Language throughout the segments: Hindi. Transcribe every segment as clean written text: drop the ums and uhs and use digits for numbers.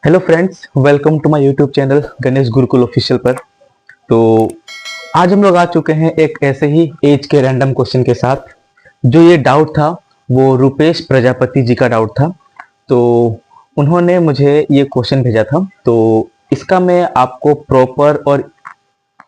Hello friends, welcome to my YouTube channel Ganesh Gurukul official पर। तो आज हम लोग आ चुके हैं एक ऐसे ही एज के रैंडम क्वेश्चन के साथ। जो ये डाउट था वो रुपेश प्रजापति जी का डाउट था। तो उन्होंने मुझे ये क्वेश्चन भेजा था, तो इसका मैं आपको प्रॉपर और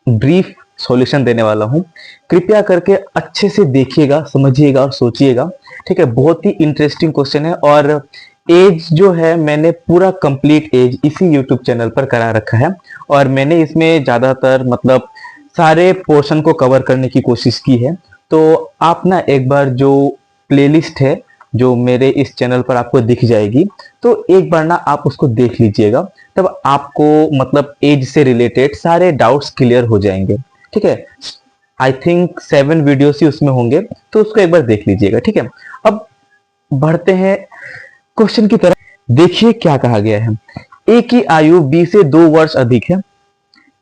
ब्रीफ सॉल्यूशन देने वाला हूँ। कृपया करके अच्छे से देखिएगा, समझिएगा और सोचिएगा। ठीक है, बहुत ही इंटरेस्टिंग क्वेश्चन है। और एज जो है, मैंने पूरा कंप्लीट एज इसी यूट्यूब चैनल पर करा रखा है और मैंने इसमें ज्यादातर मतलब सारे पोर्शन को कवर करने की कोशिश की है। तो आप ना एक बार जो प्लेलिस्ट है जो मेरे इस चैनल पर आपको दिख जाएगी, तो एक बार ना आप उसको देख लीजिएगा, तब आपको मतलब एज से रिलेटेड सारे डाउट्स क्लियर हो जाएंगे। ठीक है, आई थिंक 7 वीडियोस ही उसमें होंगे, तो उसको एक बार देख लीजिएगा। ठीक है, अब बढ़ते हैं क्वेश्चन की तरफ। देखिए क्या कहा गया है। ए की आयु बी से 2 वर्ष अधिक है,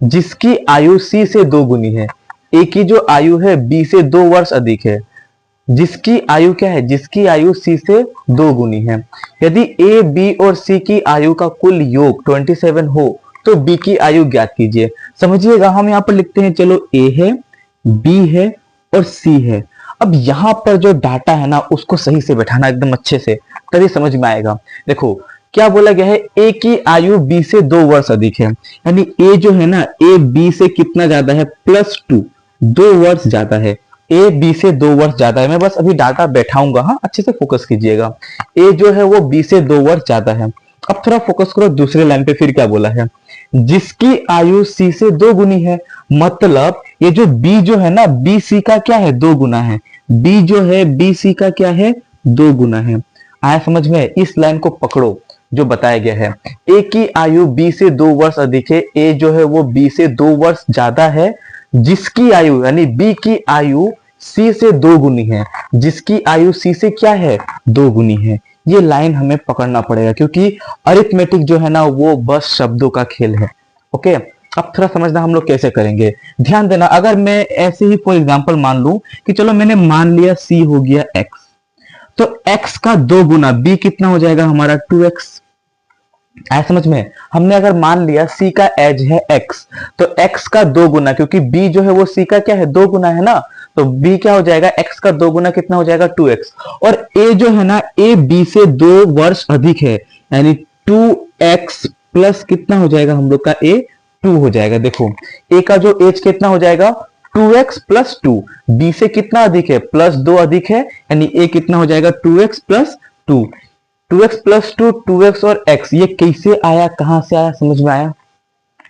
जिसकी आयु सी से 2 गुनी है। ए की जो आयु है बी से 2 वर्ष अधिक है, जिसकी आयु क्या है, जिसकी आयु सी से 2 गुनी है। यदि ए बी और सी की आयु का कुल योग 27 हो तो बी की आयु ज्ञात कीजिए। समझिएगा, हम यहाँ पर लिखते हैं, चलो ए है, बी है और सी है। अब यहाँ पर जो डाटा है ना, उसको सही से बैठाना एकदम अच्छे से, तभी समझ में आएगा। देखो क्या बोला गया है, ए की आयु बी से 2 वर्ष अधिक है, यानी ए जो है ना, ए बी से कितना ज्यादा है, +2, 2 वर्ष ज्यादा है। ए बी से 2 वर्ष ज्यादा है। मैं बस अभी डाटा बैठाऊंगा, हाँ अच्छे से फोकस कीजिएगा। ए जो है वो बी से 2 वर्ष ज्यादा है। अब थोड़ा फोकस करो दूसरे लाइन पे, फिर क्या बोला है, जिसकी आयु सी से 2 गुनी है। मतलब ये जो बी जो है ना, बी सी का क्या है, 2 गुना है। बी जो है बी सी का क्या है, 2 गुना है। आया समझ में? इस लाइन को पकड़ो जो बताया गया है। ए की आयु बी से 2 वर्ष अधिक है, ए जो है वो बी से 2 वर्ष ज्यादा है, जिसकी आयु यानी बी की आयु सी से 2 गुनी है, जिसकी आयु सी से क्या है, 2 गुनी है। ये लाइन हमें पकड़ना पड़ेगा, क्योंकि अरिथमेटिक जो है ना वो बस शब्दों का खेल है। ओके, अब थोड़ा समझना हम लोग कैसे करेंगे। ध्यान देना, अगर मैं ऐसे ही फॉर एग्जांपल मान लूं कि चलो मैंने मान लिया सी हो गया एक्स, तो x का 2 गुना b कितना हो जाएगा हमारा, 2x। आया समझ में? हमने अगर मान लिया c का एज है x, तो x का 2 गुना, क्योंकि b जो है वो c का क्या है, 2 गुना है ना, तो b क्या हो जाएगा, x का 2 गुना कितना हो जाएगा, 2x। और a जो है ना, a b से 2 वर्ष अधिक है, यानी 2x प्लस कितना हो जाएगा हम लोग का a, 2 हो जाएगा। देखो a का जो एज कितना हो जाएगा, 2x प्लस 2, b से कितना अधिक है, +2 अधिक है, यानी a कितना हो जाएगा, 2x plus 2। 2x plus 2, 2x और x, ये कैसे आया, कहां से आया, समझ में आया?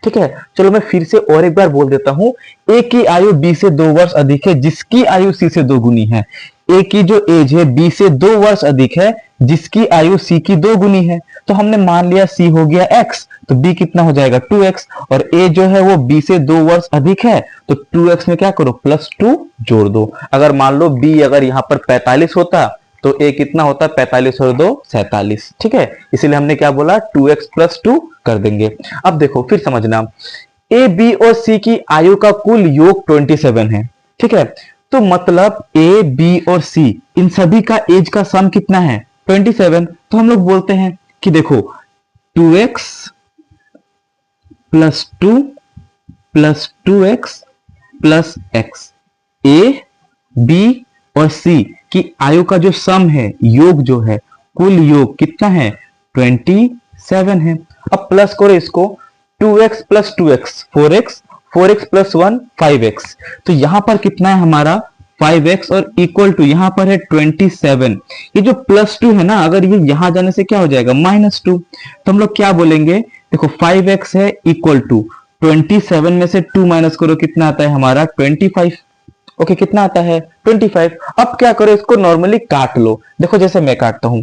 ठीक है, चलो मैं फिर से और एक बार बोल देता हूं। a की आयु b से 2 वर्ष अधिक है, जिसकी आयु c से 2 गुनी है। a की जो एज है b से 2 वर्ष अधिक है, जिसकी आयु c की 2 गुनी है। तो हमने मान लिया c हो गया x, तो b कितना हो जाएगा, 2x। और a जो है वो b से 2 वर्ष अधिक है, तो 2x में क्या करो, +2 जोड़ दो। अगर मान लो b अगर यहाँ पर 45 होता तो a कितना होता, 45 और 2 47। ठीक है, इसीलिए हमने क्या बोला, 2x प्लस 2 कर देंगे। अब देखो फिर समझना, a b और c की आयु का कुल योग 27 है। ठीक है, तो मतलब a b और c इन सभी का एज का सम कितना है, 27। तो हम लोग बोलते हैं कि देखो 2x plus 2 plus 2x plus x, a b और c की आयु का जो सम है, योग जो है, कुल योग कितना है, 27 है। अब प्लस करो इसको, 2x plus 2x 4x, 4x plus 1 5x। तो यहां पर कितना है हमारा, 5x, और इक्वल टू यहां पर है 27। ये जो +2 है ना, अगर ये यहां जाने से क्या हो जाएगा, -2। तो हम लोग क्या बोलेंगे, देखो 5x है इक्वल टू 27 में से 2 माइनस करो, कितना आता है हमारा, 25। ओके, कितना आता है, 25। अब क्या करो, इसको नॉर्मली काट लो। देखो जैसे मैं काटता हूं,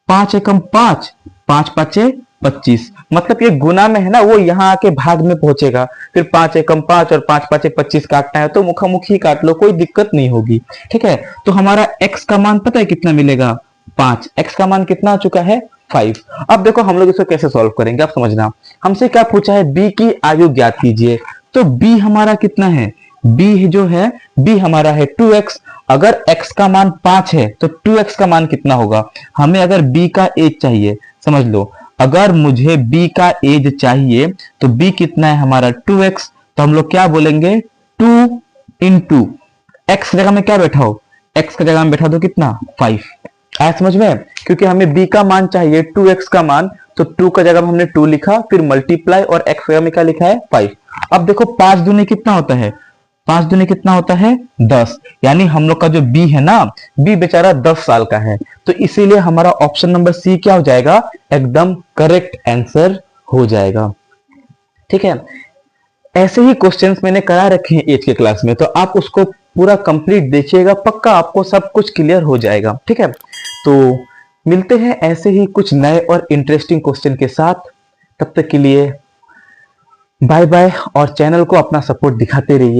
5 एकम 5, 5 5 25, मतलब ये गुना में है ना, वो यहाँ आके भाग में पहुंचेगा। फिर 5 एकम 5 और 5 5 25 काटना है तो मुखामुखी काट लो, कोई दिक्कत नहीं होगी। ठीक है, तो हमारा x का मान पता है कितना मिलेगा, 5। x का मान कितना आ चुका है, 5। अब देखो हम लोग इसको कैसे सॉल्व करेंगे, आप समझना। हमसे क्या पूछा है, b की आयु ज्ञात कीजिए। तो b हमारा कितना है, b जो है, b हमारा है 2x। अगर x का मान 5 है तो 2x का मान कितना होगा, हमें अगर b का एज चाहिए, समझ लो अगर मुझे b का एज चाहिए तो b कितना है हमारा 2x, तो हम लोग क्या बोलेंगे 2 इंटू एक्स जगह में क्या बैठा हो, x की जगह में बैठा दो कितना 5। आया समझ में? क्योंकि हमें b का मान चाहिए 2x का मान, तो 2 का जगह में हमने 2 लिखा, फिर मल्टीप्लाई और x जगह में क्या लिखा है 5। अब देखो 5 दूनी कितना होता है, 5 दूनी कितना होता है 10, यानी हम लोग का जो b है ना, b बेचारा 10 साल का है, तो इसीलिए हमारा ऑप्शन नंबर सी क्या हो जाएगा, एकदम करेक्ट आंसर हो जाएगा। ठीक है, ऐसे ही क्वेश्चंस मैंने करा रखे हैं एज के क्लास में, तो आप उसको पूरा कंप्लीट देखिएगा, पक्का आपको सब कुछ क्लियर हो जाएगा। ठीक है, तो मिलते हैं ऐसे ही कुछ नए और इंटरेस्टिंग क्वेश्चन के साथ, तब तक के लिए बाय बाय, और चैनल को अपना सपोर्ट दिखाते रहिए।